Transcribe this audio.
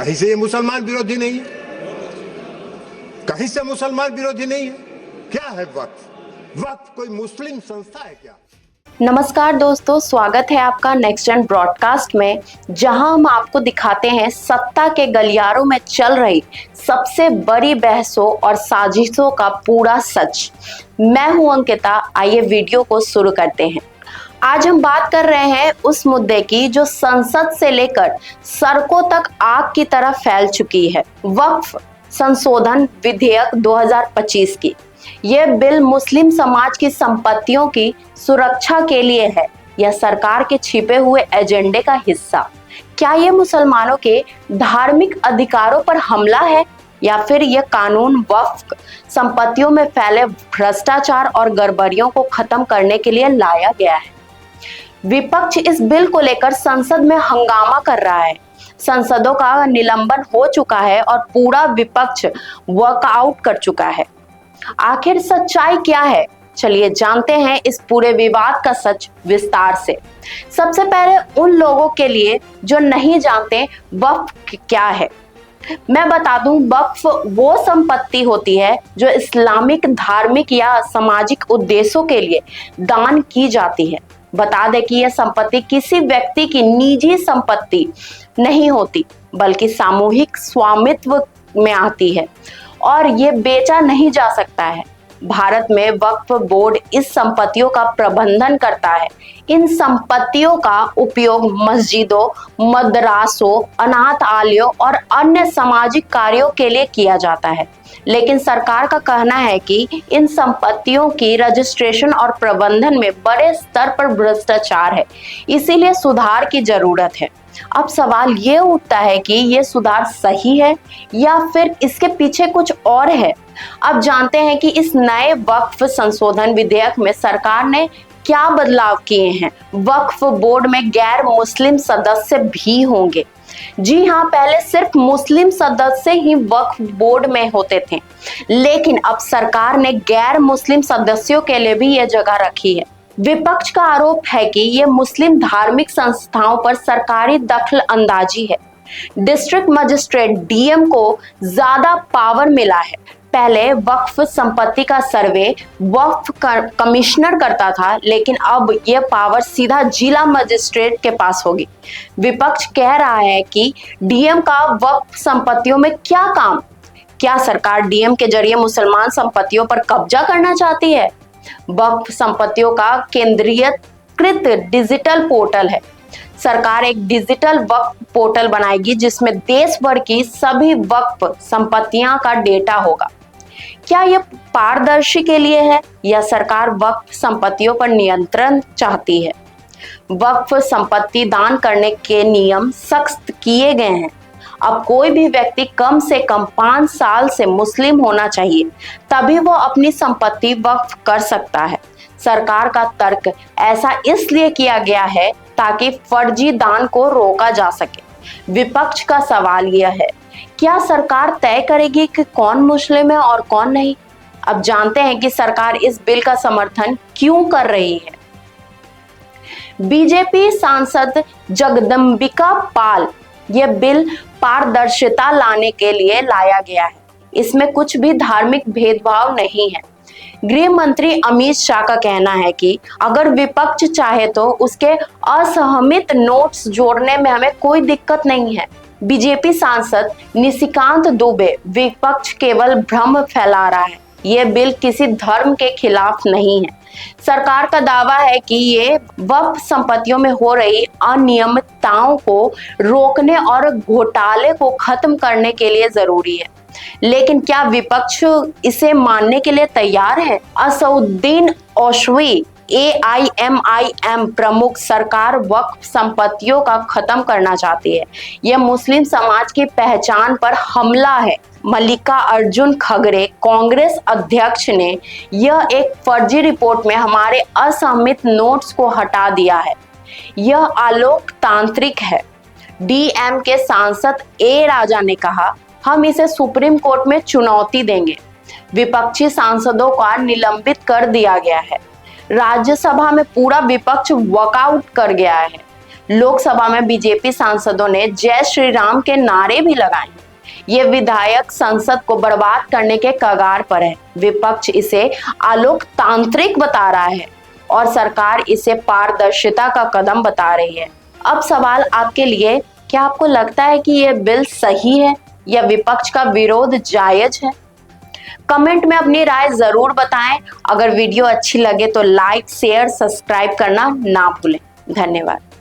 कहीं से ये मुसलमान विरोधी नहीं है, कहीं से मुसलमान विरोधी नहीं है। क्या है वक्फ? वक्फ कोई मुस्लिम संस्था है क्या? नमस्कार दोस्तों, स्वागत है आपका नेक्स्ट जेन ब्रॉडकास्ट में, जहां हम आपको दिखाते हैं सत्ता के गलियारों में चल रही सबसे बड़ी बहसों और साजिशों का पूरा सच। मैं हूं अंकिता। आइए वीडियो को शुरू करते हैं। आज हम बात कर रहे हैं उस मुद्दे की जो संसद से लेकर सड़कों तक आग की तरह फैल चुकी है, वक्फ संशोधन विधेयक 2025 की। यह बिल मुस्लिम समाज की संपत्तियों की सुरक्षा के लिए है। यह सरकार के छिपे हुए एजेंडे का हिस्सा। क्या यह मुसलमानों के धार्मिक अधिकारों पर हमला है या फिर यह कानून वक्फ संपत्तियों में फैले भ्रष्टाचार और गड़बड़ियों को खत्म करने के लिए लाया गया है? विपक्ष इस बिल को लेकर संसद में हंगामा कर रहा है। संसदों का निलंबन हो चुका है और पूरा विपक्ष वॉकआउट कर चुका है। आखिर सच्चाई क्या है? चलिए जानते हैं इस पूरे विवाद का सच विस्तार से। सबसे पहले उन लोगों के लिए जो नहीं जानते वक्फ क्या है, मैं बता दूं, वक्फ वो संपत्ति होती है जो इस्लामिक, धार्मिक या सामाजिक उद्देश्यों के लिए दान की जाती है। बता दें कि यह संपत्ति किसी व्यक्ति की निजी संपत्ति नहीं होती, बल्कि सामूहिक स्वामित्व में आती है और ये बेचा नहीं जा सकता है। भारत में वक्फ बोर्ड इस संपत्तियों का प्रबंधन करता है। इन संपत्तियों का उपयोग मस्जिदों, मदरसों, अनाथालयों और अन्य सामाजिक कार्यों के लिए किया जाता है। लेकिन सरकार का कहना है कि इन संपत्तियों की रजिस्ट्रेशन और प्रबंधन में बड़े स्तर पर भ्रष्टाचार है, इसीलिए सुधार की जरूरत है। अब सवाल ये उठता है कि ये सुधार सही है या फिर इसके पीछे कुछ और है। अब जानते हैं कि इस नए वक्फ संशोधन विधेयक में सरकार ने क्या बदलाव किए हैं। वक्फ बोर्ड में गैर मुस्लिम सदस्य भी होंगे। जी हाँ, पहले सिर्फ मुस्लिम सदस्य ही वक्फ बोर्ड में होते थे, लेकिन अब सरकार ने गैर मुस्लिम सदस्यों के लिए भी यह जगह रखी है। विपक्ष का आरोप है कि यह मुस्लिम धार्मिक संस्थाओं पर सरकारी दखल अंदाजी है। डिस्ट्रिक्ट मजिस्ट्रेट डीएम को ज्यादा पावर मिला है। पहले वक्फ संपत्ति का सर्वे वक्फ कमिश्नर करता था, लेकिन अब यह पावर सीधा जिला मजिस्ट्रेट के पास होगी। विपक्ष कह रहा है कि डीएम का वक्फ संपत्तियों में क्या काम? क्या सरकार डीएम के जरिए मुसलमान संपत्तियों पर कब्जा करना चाहती है? वक्फ संपत्तियों का केंद्रीयकृत डिजिटल पोर्टल है। सरकार एक डिजिटल वक्फ पोर्टल बनाएगी जिसमें देश भर की सभी वक्फ संपत्तियां का डेटा होगा। क्या यह पारदर्शी के लिए है या सरकार वक्फ संपत्तियों पर नियंत्रण चाहती है? वक्फ संपत्ति दान करने के नियम सख्त किए गए हैं। अब कोई भी व्यक्ति कम से कम 5 साल से मुस्लिम होना चाहिए, तभी वो अपनी संपत्ति वक्फ कर सकता है। सरकार का तर्क ऐसा इसलिए किया गया है ताकि फर्जी दान को रोका जा सके। विपक्ष का सवाल यह है, क्या सरकार तय करेगी कि कौन मुस्लिम है और कौन नहीं? अब जानते हैं कि सरकार इस बिल का समर्थन क्यों कर रही है। बीजेपी सांसद जगदम्बिका पाल, यह बिल पारदर्शिता लाने के लिए लाया गया है। इसमें कुछ भी धार्मिक भेदभाव नहीं है। गृह मंत्री अमित शाह का कहना है कि अगर विपक्ष चाहे तो उसके असहमत नोट्स जोड़ने में हमें कोई दिक्कत नहीं है। बीजेपी सांसद निशिकांत दुबे, विपक्ष केवल भ्रम फैला रहा है। यह बिल किसी धर्म के खिलाफ नहीं है। सरकार का दावा है कि ये वक्फ संपत्तियों में हो रही अनियमितताओं को रोकने और घोटाले को खत्म करने के लिए जरूरी है। लेकिन क्या विपक्ष इसे मानने के लिए तैयार है? असउद्दीन ओवैसी, AIMIM प्रमुख, सरकार वक्फ संपत्तियों का खत्म करना चाहती है। यह मुस्लिम समाज की पहचान पर हमला है। मल्लिकार्जुन खड़गे, कांग्रेस अध्यक्ष, ने यह एक फर्जी रिपोर्ट में हमारे असहमत नोट्स को हटा दिया है। यह अलोकतांत्रिक है। डीएम के सांसद ए राजा ने कहा, हम इसे सुप्रीम कोर्ट में चुनौती देंगे। विपक्षी सांसदों का निलंबित कर दिया गया है। राज्यसभा में पूरा विपक्ष वॉकआउट कर गया है। लोकसभा में बीजेपी सांसदों ने जय श्री राम के नारे भी लगाए। ये विधायक संसद को बर्बाद करने के कगार पर है। विपक्ष इसे अलोकतांत्रिक बता रहा है और सरकार इसे पारदर्शिता का कदम बता रही है। अब सवाल आपके लिए, क्या आपको लगता है कि यह बिल सही है या विपक्ष का विरोध जायज है? कमेंट में अपनी राय जरूर बताएं। अगर वीडियो अच्छी लगे तो लाइक, शेयर, सब्सक्राइब करना ना भूलें। धन्यवाद।